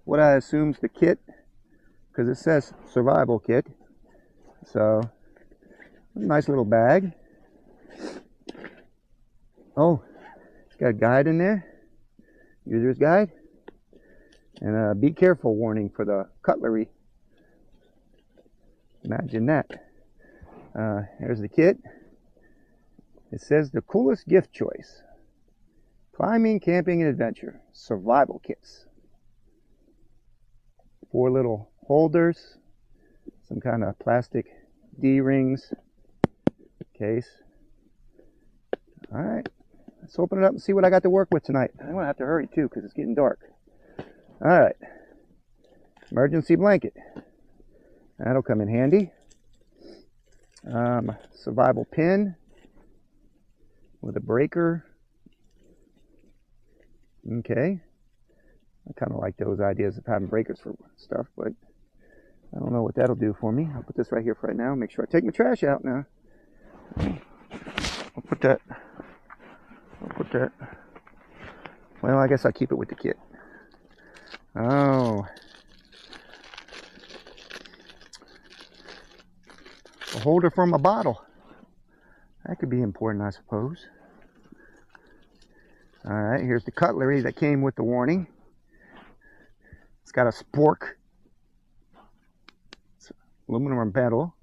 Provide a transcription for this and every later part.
what I assume is the kit, because it says survival kit. So, nice little bag. Oh, it's got a guide in there, user's guide, and a be careful warning for the cutlery. Imagine that. Here's the kit. It says the coolest gift choice. Climbing, camping, and adventure. Survival kits. 4 little holders. Some kind of plastic D-rings case. Alright. Let's open it up and see what I got to work with tonight. I'm going to have to hurry too because it's getting dark. Alright. Emergency blanket. That'll come in handy. Survival pin with a breaker. Okay. I kind of like those ideas of having breakers for stuff, but I don't know what that'll do for me. I'll put this right here for right now. Make sure I take my trash out now. I'll put that. Well, I guess I'll keep it with the kit. Oh. A holder for my bottle. That could be important, I suppose. Alright, here's the cutlery that came with the warning. It's got a spork. It's aluminum or metal.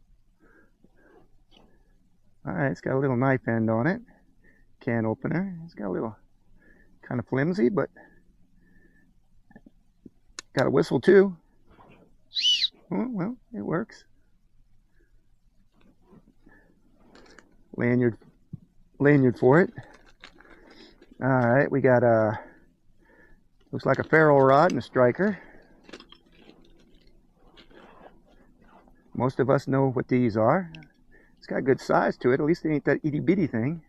Alright, it's got a little knife end on it. Can opener. It's got a little kind of flimsy, but got a whistle too. Oh, well, it works. Lanyard for it. Alright, we got a, looks like a ferro rod and a striker. Most of us know what these are. It's got good size to it, at least it ain't that itty bitty thing.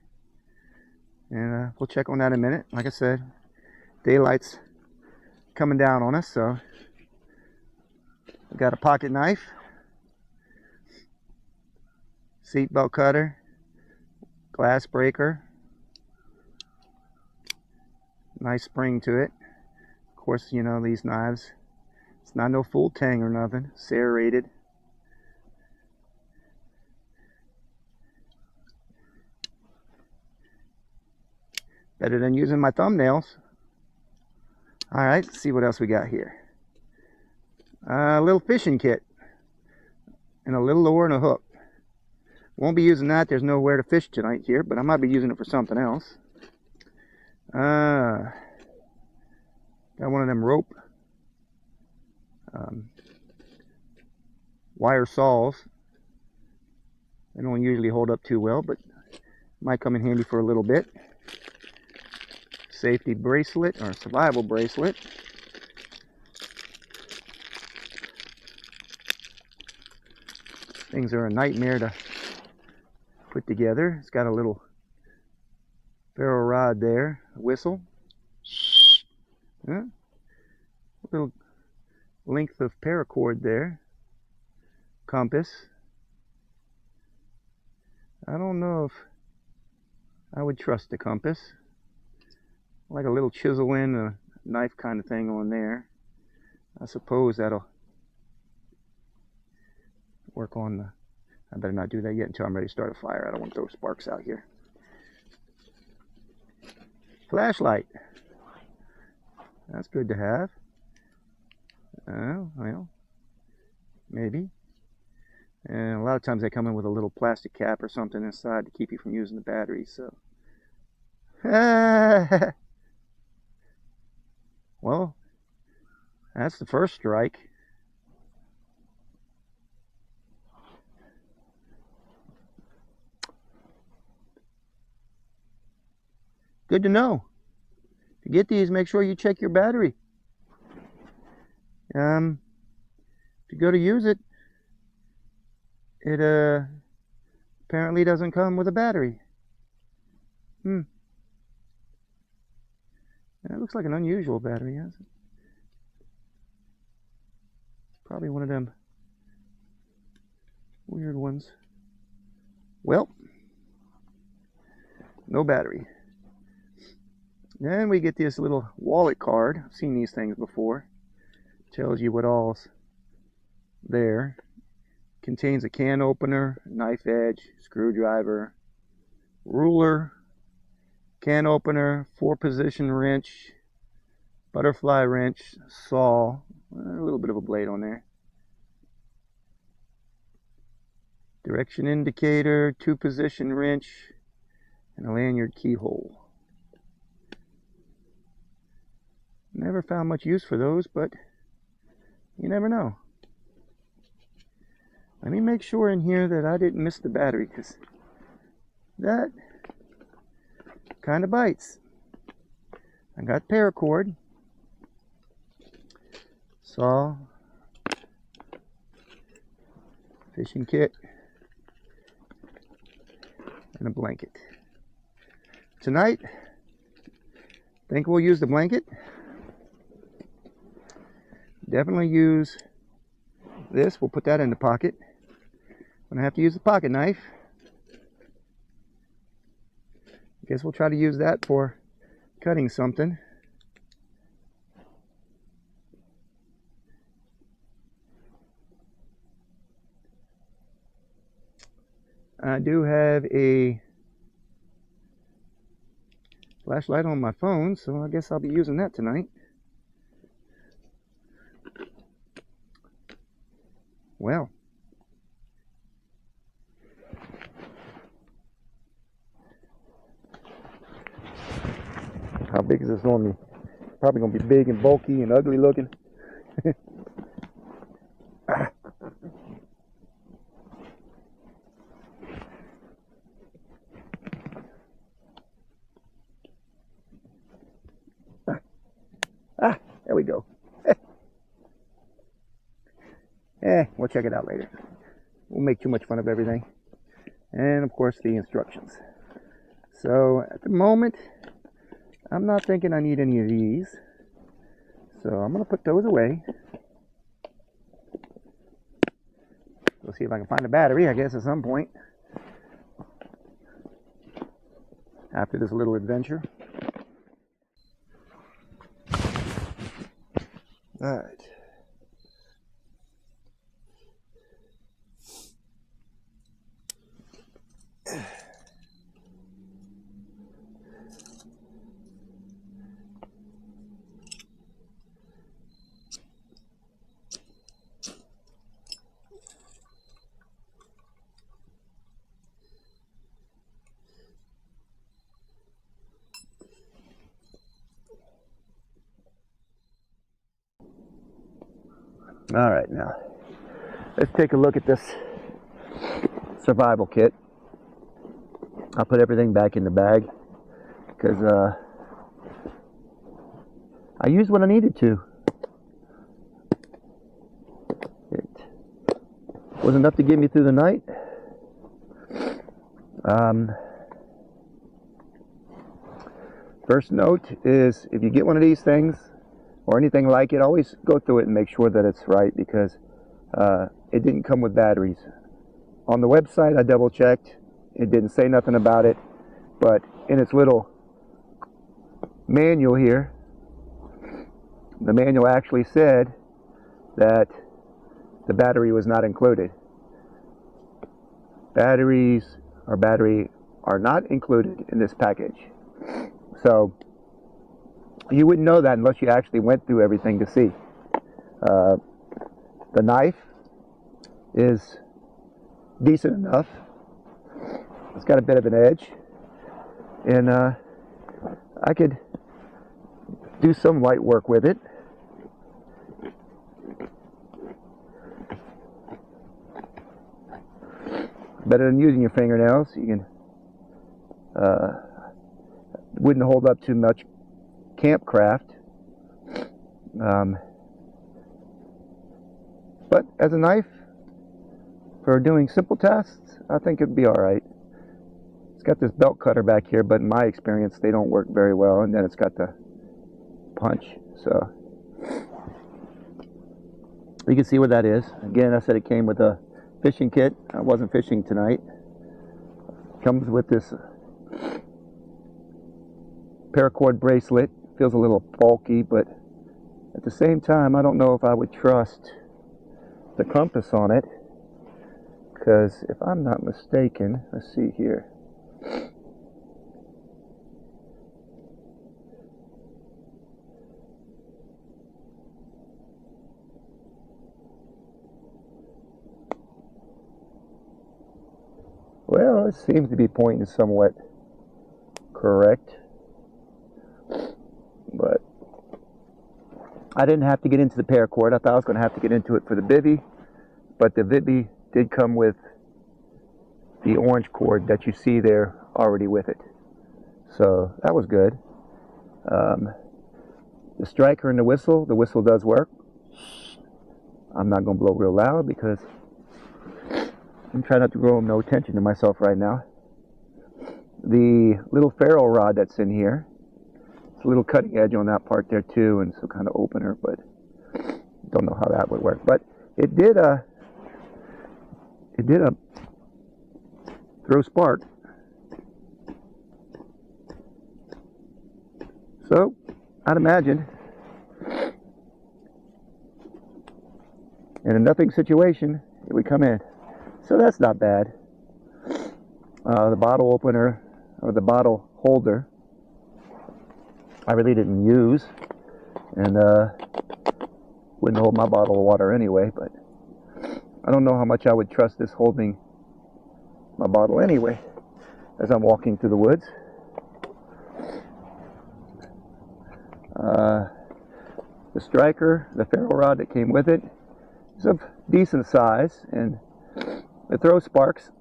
And we'll check on that in a minute. Like I said, daylight's coming down on us, so we got a pocket knife, seatbelt cutter, glass breaker, nice spring to it. Of course, you know these knives, it's not no full tang or nothing, serrated. Better than using my thumbnails. Alright, let's see what else we got here. A little fishing kit and a little lure and a hook. Won't be using that. There's nowhere to fish tonight here, but I might be using it for something else. Got one of them rope wire saws. They don't usually hold up too well, but might come in handy for a little bit. Safety bracelet or survival bracelet. Things are a nightmare to put together. It's got a little ferro rod there, a whistle, a little length of paracord there, compass. I don't know if I would trust the compass. Like a little chisel in, a knife kind of thing on there. I suppose that'll work on the, I better not do that yet until I'm ready to start a fire. I don't want to throw sparks out here. Flashlight. That's good to have. Well, maybe. And a lot of times they come in with a little plastic cap or something inside to keep you from using the battery, so. Well, that's the first strike. Good to know. To get these, make sure you check your battery. If you go to use it, it apparently doesn't come with a battery. That looks like an unusual battery, yes? Probably one of them weird ones. Well, no battery. Then we get this little wallet card. I've seen these things before. Tells you what all's there. Contains a can opener, knife edge, screwdriver, ruler, can opener, 4-position wrench, butterfly wrench, saw, a little bit of a blade on there, direction indicator, 2-position wrench, and a lanyard keyhole. Never found much use for those, but you never know. Let me make sure in here that I didn't miss the battery, because that kind of bites. I got paracord, saw, fishing kit, and a blanket. Tonight, I think we'll use the blanket. Definitely use this. We'll put that in the pocket. I'm gonna have to use the pocket knife. Guess we'll try to use that for cutting something. I do have a flashlight on my phone, so I guess I'll be using that tonight. Well, how big is this on me? Probably gonna be big and bulky and ugly looking. There we go. We'll check it out later. We'll make too much fun of everything. And of course the instructions. So at the moment, I'm not thinking I need any of these. So I'm gonna put those away. We'll see if I can find a battery, I guess, at some point. After this little adventure. All right. All right, now let's take a look at this survival kit. I'll put everything back in the bag because I used what I needed to. It was enough to get me through the night. First note is, if you get one of these things or anything like it, always go through it and make sure that it's right, because it didn't come with batteries. On the website, I double checked. It didn't say nothing about it, but in its little manual here, the manual actually said that the battery was not included. Battery are not included in this package. So you wouldn't know that unless you actually went through everything to see. The knife is decent enough. It's got a bit of an edge, and I could do some light work with it. Better than using your fingernails. You can wouldn't hold up too much camp craft, but as a knife for doing simple tasks, I think it'd be all right. It's got this belt cutter back here, but in my experience, they don't work very well. And then it's got the punch, so you can see what that is. Again, I said it came with a fishing kit. I wasn't fishing tonight. Comes with this paracord bracelet. Feels a little bulky, but At the same time, I don't know if I would trust the compass on it, because if I'm not mistaken, let's see here. Well, it seems to be pointing somewhat correct, but I didn't have to get into the paracord. I thought I was going to have to get into it for the bivvy, but the bivvy did come with the orange cord that you see there already with it, so that was good. The striker and the whistle does work. I'm not going to blow real loud because I'm trying not to grow no attention to myself right now. The little ferrule rod that's in here, it's a little cutting edge on that part there too, and some kind of opener, but don't know how that would work. But it did throw spark. So I'd imagine in a nothing situation it would come in. So that's not bad. The bottle opener, or the bottle holder, I really didn't use, and wouldn't hold my bottle of water anyway, but I don't know how much I would trust this holding my bottle anyway as I'm walking through the woods. The striker, the ferrule rod that came with it, is of decent size, and it throws sparks.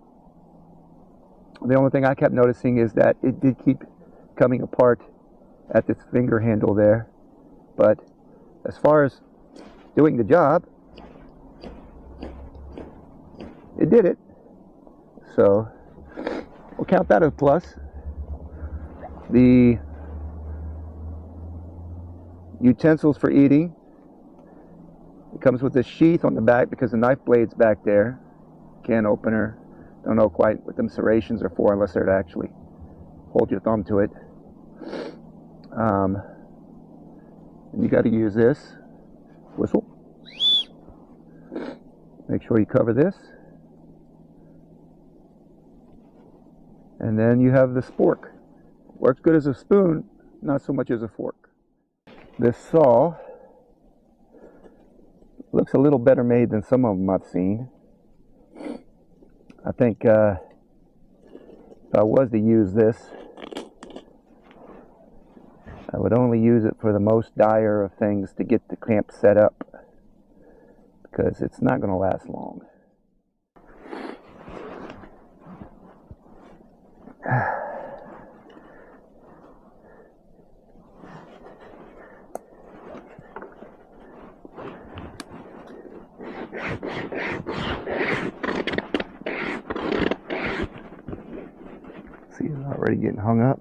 The only thing I kept noticing is that it did keep coming apart at this finger handle there, but as far as doing the job, it did it, so we'll count that as a plus. The utensils for eating, it comes with a sheath on the back because the knife blade's back there. Can opener, don't know quite what them serrations are for unless they're to actually hold your thumb to it. And you got to use this whistle. Make sure you cover this, and then you have the spork. Works good as a spoon, not so much as a fork. This saw looks a little better made than some of them I've seen. I think if I was to use this, I would only use it for the most dire of things to get the camp set up, because it's not going to last long. See, it's already getting hung up.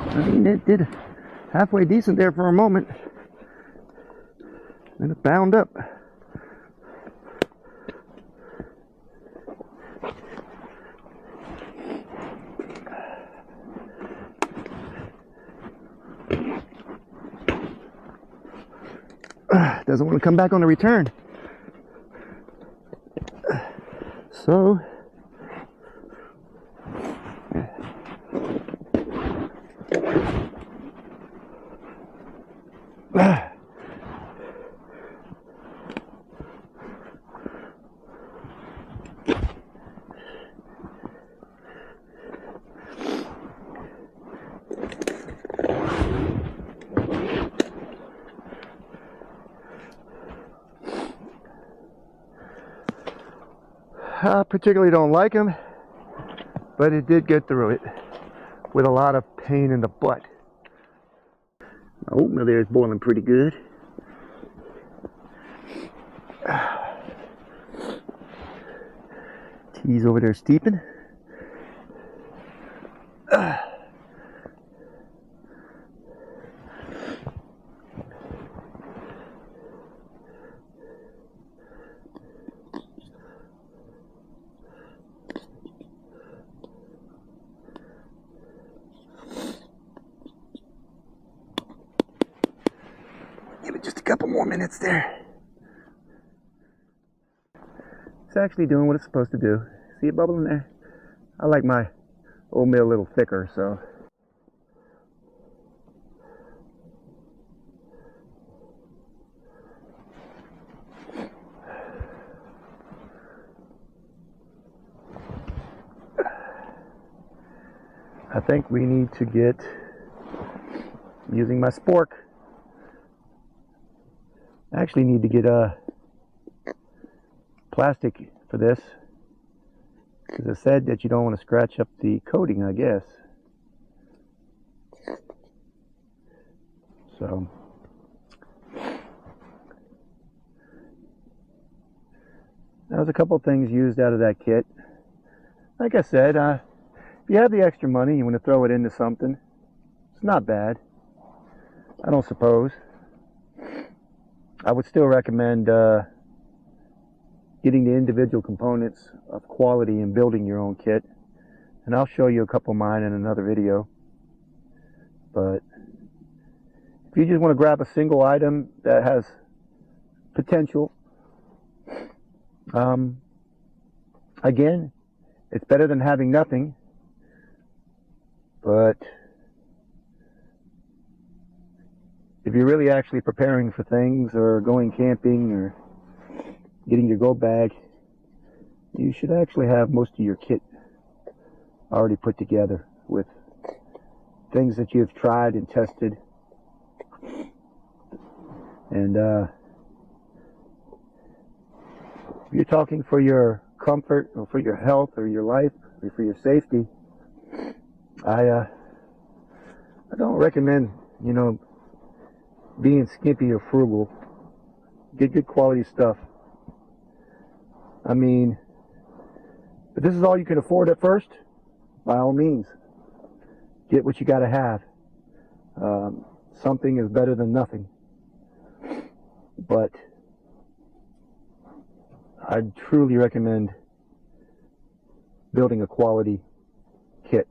I mean, it did halfway decent there for a moment, then it bound up. Doesn't want to come back on the return. So I particularly don't like them, but it did get through it with a lot of pain in the butt. My oatmeal there is boiling pretty good. Tea's over there steeping. couple more minutes there. It's actually doing what it's supposed to do. See it bubbling there? I like my oatmeal a little thicker, so. I think we need to get, using my spork, I actually need to get a plastic for this, because it said that you don't want to scratch up the coating, I guess. So that was a couple things used out of that kit. Like I said, if you have the extra money, you want to throw it into something, it's not bad. I don't suppose. I would still recommend getting the individual components of quality and building your own kit. And I'll show you a couple of mine in another video. But if you just want to grab a single item that has potential, again, it's better than having nothing. But if you're really actually preparing for things or going camping or getting your go bag, you should actually have most of your kit already put together with things that you've tried and tested. And if you're talking for your comfort or for your health or your life or for your safety, I don't recommend, being skimpy or frugal. Get good quality stuff. I mean, if this is all you can afford at first, by all means, get what you got to have. Something is better than nothing. But I'd truly recommend building a quality kit.